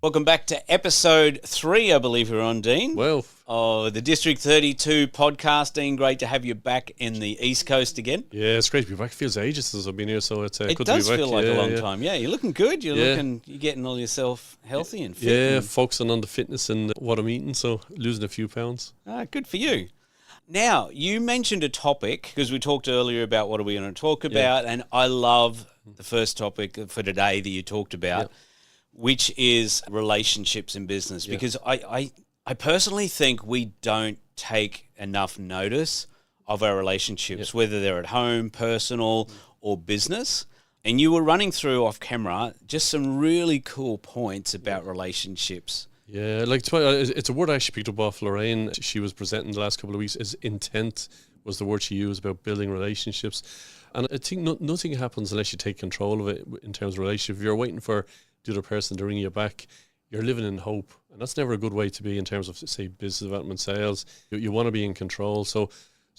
Welcome back to episode 3, I believe we're on, Dean. Well, The District 32 podcast. Dean, great to have you back in the East Coast again. yeah, it's great to be back. It feels ages since I've been here, so it's It good does to be back. feel like a long time. Yeah, you're looking good. You're Yeah. you're getting all yourself healthy and fit. Yeah, and- focusing on the fitness and what I'm eating, so losing a few pounds. good for you. Now, you mentioned a topic, because we talked earlier about what are we going to talk about, and I love the first topic for today that you talked about, which is relationships in business, because I personally think we don't take enough notice of our relationships, whether they're at home, personal, or business. And you were running through off camera just some really cool points about relationships. Yeah, it's a word I actually picked up off Lorraine. She was presenting the last couple of weeks. Is intent was the word she used about building relationships. And I think nothing happens unless you take control of it in terms of relationship. If you're waiting for the other person to ring you back, you're living in hope. And that's never a good way to be in terms of, say, business development, sales. You want to be in control. So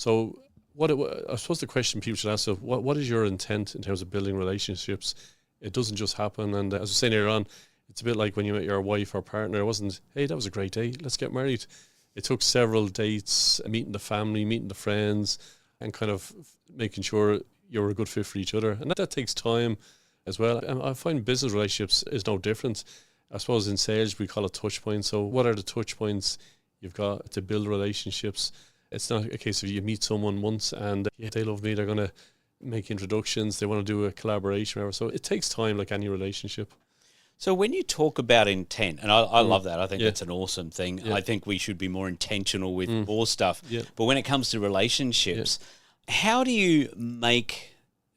I suppose the question people should ask is, what is your intent in terms of building relationships? It doesn't just happen. And as I was saying earlier on, it's a bit like when you met your wife or partner. It wasn't, hey, that was a great day, let's get married. It took several dates, meeting the family, meeting the friends, and kind of making sure you're a good fit for each other. And that takes time as well. And I find business relationships is no different. I suppose in sales, we call it touchpoints. So what are the touchpoints you've got to build relationships? It's not a case of you meet someone once and they love me, they're going to make introductions, they want to do a collaboration, whatever. So it takes time like any relationship. So when you talk about intent, and I love that, I think that's an awesome thing. Yeah. I think we should be more intentional with more stuff. Yeah. But when it comes to relationships, how do you make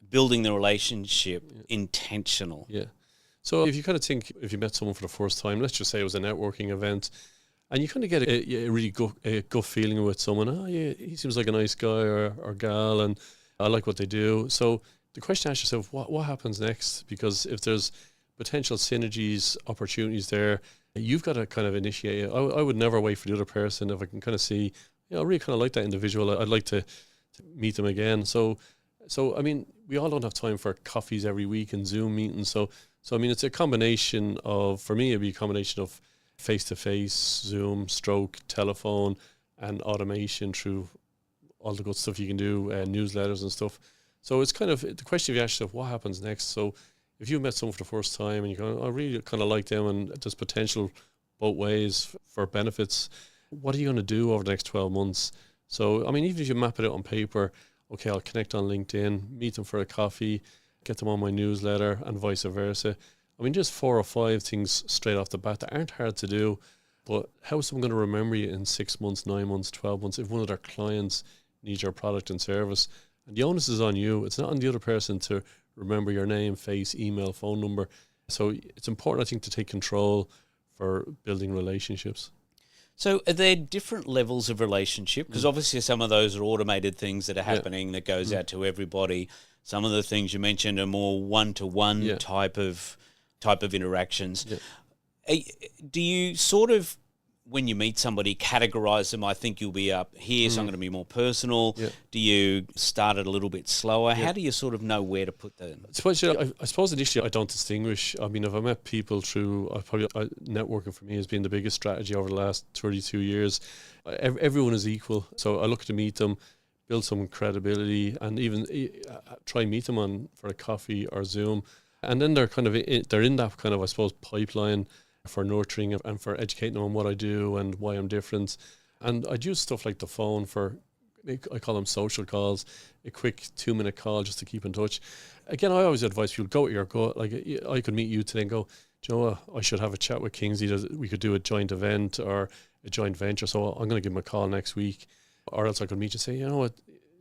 building the relationship intentional? Yeah. So if you kind of think, if you met someone for the first time, let's just say it was a networking event, and you kind of get a really gut feeling with someone, he seems like a nice guy or gal, and I like what they do. So the question, ask yourself, what happens next? Because if there's potential synergies, opportunities there, you've got to kind of initiate it. I would never wait for the other person. If I can kind of see, I really kind of like that individual, I'd like to meet them again. So I mean, we all don't have time for coffees every week and Zoom meetings. So I mean, it's a combination of, for me, it'd be a combination of face-to-face, Zoom, stroke, telephone, and automation through all the good stuff you can do, newsletters and stuff. So it's kind of the question of you ask yourself, what happens next? So if you met someone for the first time and you go, I really kind of like them and there's potential both ways for benefits, what are you going to do over the next 12 months? So, I mean, even if you map it out on paper, okay, I'll connect on LinkedIn, meet them for a coffee, get them on my newsletter and vice versa. I mean, just 4 or 5 things straight off the bat that aren't hard to do, but how is someone going to remember you in 6 months, 9 months, 12 months if one of their clients needs your product and service? And the onus is on you. It's not on the other person to remember your name, face, email, phone number. So it's important, I think, to take control for building relationships. So are there different levels of relationship? Because obviously some of those are automated things that are happening that goes out to everybody. Some of the things you mentioned are more one-to-one type of interactions. Yeah. Do you sort of, when you meet somebody, categorize them? I think you'll be up here, so I'm going to be more personal. Yeah. Do you start it a little bit slower? Yeah. How do you sort of know where to put them? I suppose initially I don't distinguish. I mean, if I met people through, networking for me has been the biggest strategy over the last 32 years. Everyone is equal. So I look to meet them, build some credibility, and even try and meet them for a coffee or Zoom. And then they're in that kind of, I suppose, pipeline for nurturing and for educating them on what I do and why I'm different. And I'd use stuff like the phone I call them social calls, a quick 2-minute call just to keep in touch. Again, I always advise people, go with your gut. Like, I could meet you today and go, do you know what, I should have a chat with Kingsley. We could do a joint event or a joint venture. So I'm going to give him a call next week. Or else I could meet you and say, you know what,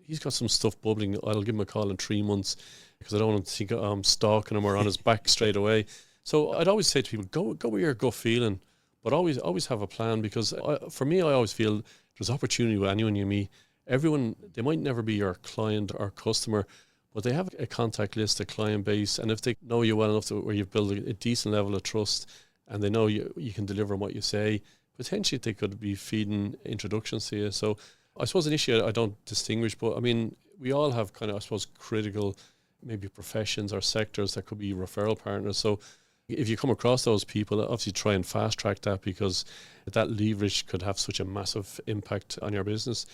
he's got some stuff bubbling. I'll give him a call in 3 months because I don't want him to think I'm stalking him or on his back straight away. So I'd always say to people, go with your gut feeling, but always have a plan, because for me, I always feel there's opportunity with anyone you meet. Everyone, they might never be your client or customer, but they have a contact list, a client base, and if they know you well enough to where you've built a decent level of trust and they know you can deliver on what you say, potentially they could be feeding introductions to you. So I suppose initially I don't distinguish, but I mean, we all have kind of, I suppose, critical maybe professions or sectors that could be referral partners. So If you come across those people, obviously try and fast track that, because that leverage could have such a massive impact on your business.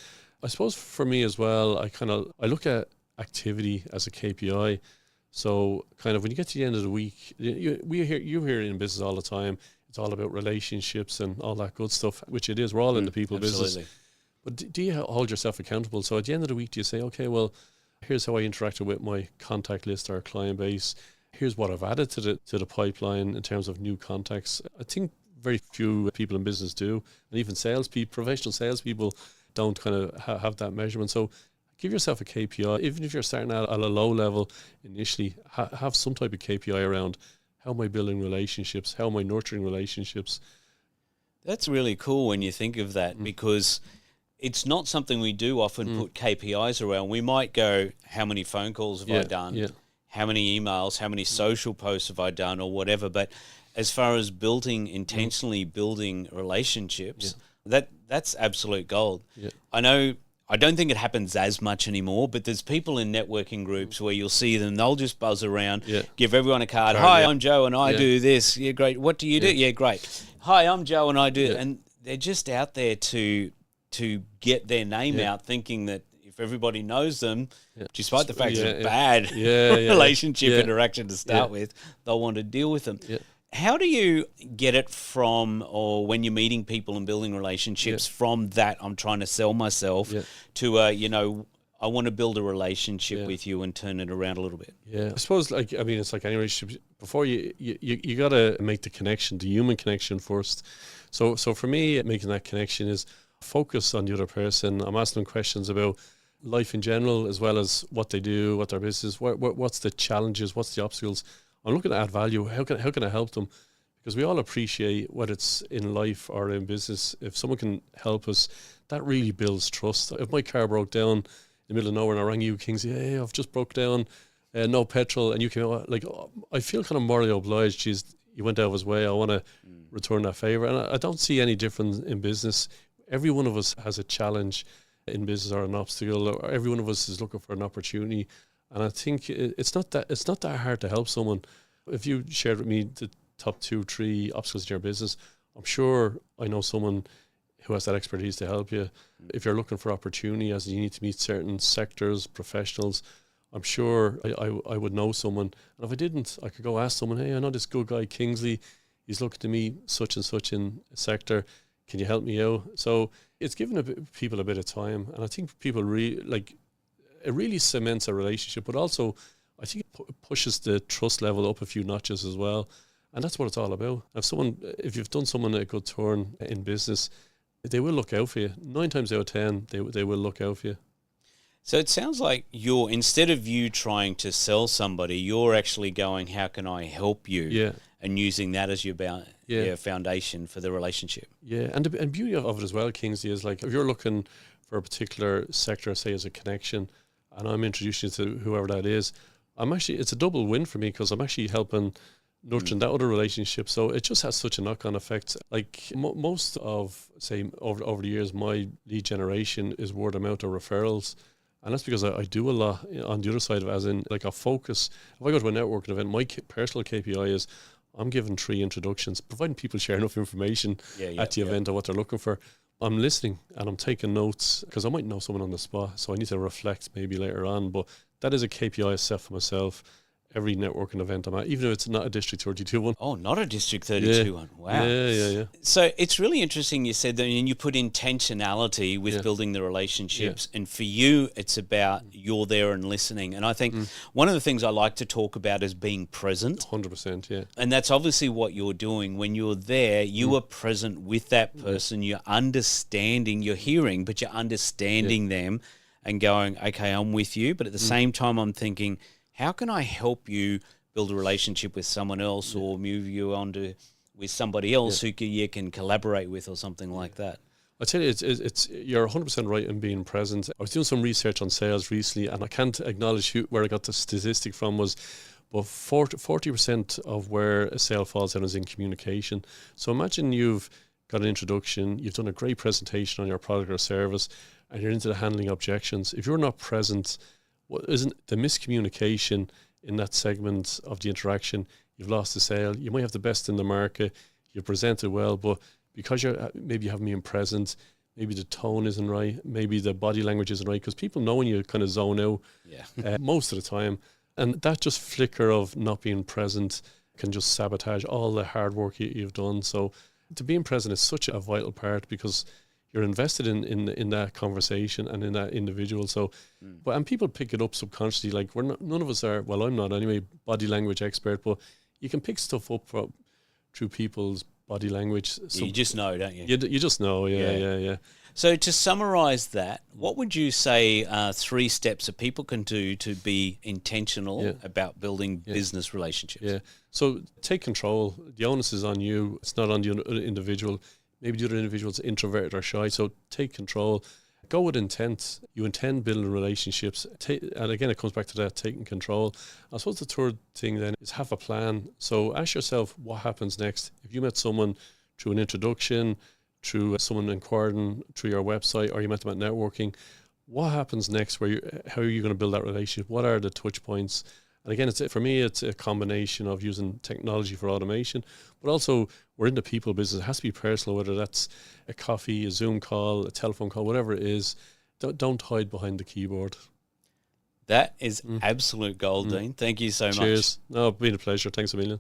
I suppose for me as well, I look at activity as a KPI. So kind of when you get to the end of the week, you hear it in business all the time. It's all about relationships and all that good stuff, which it is. We're all in the people business. But do you hold yourself accountable? So at the end of the week, do you say, okay, well, here's how I interacted with my contact list or client base. Here's what I've added to the pipeline in terms of new contacts. I think very few people in business do, and even professional salespeople don't kind of have that measurement. So give yourself a KPI, even if you're starting out at a low level initially. Have some type of KPI around how am I building relationships, how am I nurturing relationships. That's really cool when you think of that, because it's not something we do often put KPIs around. We might go, how many phone calls have I done? Yeah. How many emails, how many social posts have I done, or whatever. But as far as intentionally building relationships, that's absolute gold. Yeah. I don't think it happens as much anymore, but there's people in networking groups where you'll see them, they'll just buzz around, give everyone a card. Hi, I'm Joe and I do this. Yeah, great. What do you do? Yeah, great. Hi, I'm Joe and I do. And they're just out there to get their name out, thinking that if everybody knows them, despite the fact it's a bad relationship interaction to start with, they'll want to deal with them. Yeah. How do you get it from, or when you're meeting people and building relationships, from that I'm trying to sell myself to, I want to build a relationship with you and turn it around a little bit? Yeah, I suppose, it's like any relationship. Before you got to make the connection, the human connection first. So for me, making that connection is focus on the other person. I'm asking them questions about life in general, as well as what they do, what their business, what's the challenges, what's the obstacles. I'm looking to add value. How can I help them? Because we all appreciate, whether it's in life or in business, if someone can help us, that really builds trust. If my car broke down in the middle of nowhere and I rang you, Kingsley, hey, I've just broke down, no petrol, and you came out, I feel kind of morally obliged. Geez, you went out of his way. I want to return that favor. And I don't see any difference in business. Every one of us has a challenge in business or an obstacle, or every one of us is looking for an opportunity. And I think it's not that hard to help someone. If you shared with me the top 2-3 obstacles in your business, I'm sure I know someone who has that expertise to help you. If you're looking for opportunity, as you need to meet certain sectors, professionals, I'm sure I would know someone. And if I didn't, I could go ask someone, hey, I know this good guy, Kingsley, he's looking to me such and such in a sector. Can you help me out? So it's given people a bit of time. And I think people it really cements a relationship, but also I think it pushes the trust level up a few notches as well. And that's what it's all about. If you've done someone a good turn in business, they will look out for you. 9 times out of 10, they will look out for you. So it sounds like instead of you trying to sell somebody, you're actually going, how can I help you? Yeah. And using that as your foundation for the relationship. Yeah, and the beauty of it as well, Kingsley, is like if you're looking for a particular sector, say as a connection, and I'm introducing you to whoever that is, it's a double win for me, because I'm actually helping nurturing that other relationship. So it just has such a knock-on effect. Like most of, say, over the years, my lead generation is word of mouth or referrals. And that's because I do a lot on the other side of it, as in like a focus. If I go to a networking event, my personal KPI is I'm giving 3 introductions, providing people share enough information at the event of what they're looking for. I'm listening and I'm taking notes, because I might know someone on the spot, so I need to reflect maybe later on. But that is a KPI I set for myself. Every networking event I'm at, even if it's not a District 32 one. Oh, not a District 32 one. Wow. Yeah. So it's really interesting you said that, and you put intentionality with building the relationships. And for you, it's about you're there and listening. And I think one of the things I like to talk about is being present. 100%, yeah. And that's obviously what you're doing. When you're there, you are present with that person. You're understanding, you're hearing, but you're understanding them and going, okay, I'm with you. But at the same time, I'm thinking, how can I help you build a relationship with someone else, or move you on with somebody else who you can collaborate with, or something like that? I tell you, it's you're 100% right in being present. I was doing some research on sales recently, and I can't acknowledge where I got the statistic from, but 40% of where a sale falls down is in communication. So imagine you've got an introduction, you've done a great presentation on your product or service, and you're into the handling objections. If you're not present, isn't the miscommunication in that segment of the interaction, you've lost the sale. You might have the best in the market, you presented well, but because maybe you haven't been present, maybe the tone isn't right, maybe the body language isn't right, because people know when you kind of zone out most of the time. And that just flicker of not being present can just sabotage all the hard work you've done. So to being present is such a vital part, because you're invested in that conversation and in that individual. So, and people pick it up subconsciously. Like none of us are. Well, I'm not anyway, body language expert, but you can pick stuff up through people's body language. So you just know, don't you? You just know. Yeah. So to summarize that, what would you say are 3 steps that people can do to be intentional about building business relationships? Yeah. So take control. The onus is on you. It's not on the individual. Maybe the other individual's introverted or shy. So take control. Go with intent. You intend building relationships. And again, it comes back to that, taking control. I suppose the third thing then is have a plan. So ask yourself, what happens next? If you met someone through an introduction, through someone inquiring through your website, or you met them at networking, what happens next? How are you going to build that relationship? What are the touch points? And again, for me, it's a combination of using technology for automation, but also we're in the people business. It has to be personal, whether that's a coffee, a Zoom call, a telephone call, whatever it is. Don't hide behind the keyboard. That is absolute gold, Dean. Thank you so much. Cheers. No, it's been a pleasure. Thanks a million.